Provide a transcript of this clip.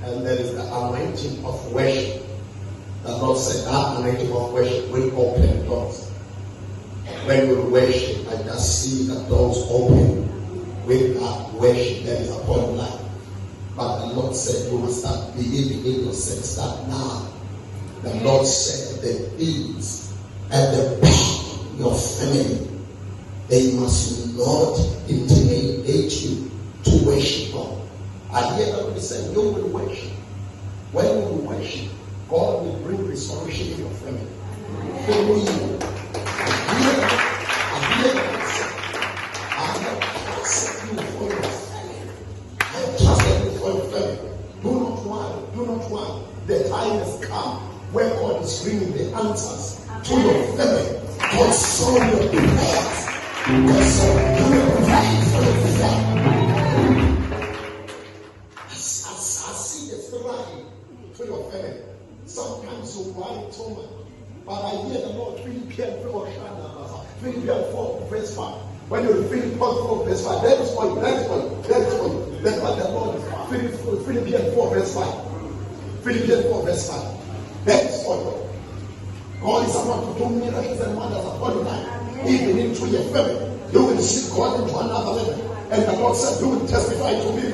And there is the anointing of worship. The Lord said that anointing of worship will open doors. When we worship, I just see the doors open with that worship that is upon life. But the Lord said you must start believing in yourself. Start now. The Lord said the things at the back of your family, they must not intimidate you to worship God. I hear the Lord say, you will worship. When you will worship, God will bring restoration in your family. Through you. I hear the Lord say, I have trusted you for your family. I have trusted you for your family. Do not worry. Do not worry. The time has come where God is bringing the answers to your family. Console your prayers. Console your prayers for your family. I see the story to your family. Sometimes you worry too much. But I hear the Lord, Philippians 4, verse 5. When you read 4, verse 5, that is for you, that is for you, that is for you. That's what the Lord is. Philippians 4, verse 5. Philippians 4, verse 5. That is for you. God is about to do miracles and wonders upon your life. Even into your family. You will see God into another level. And the Lord said, you will testify to me.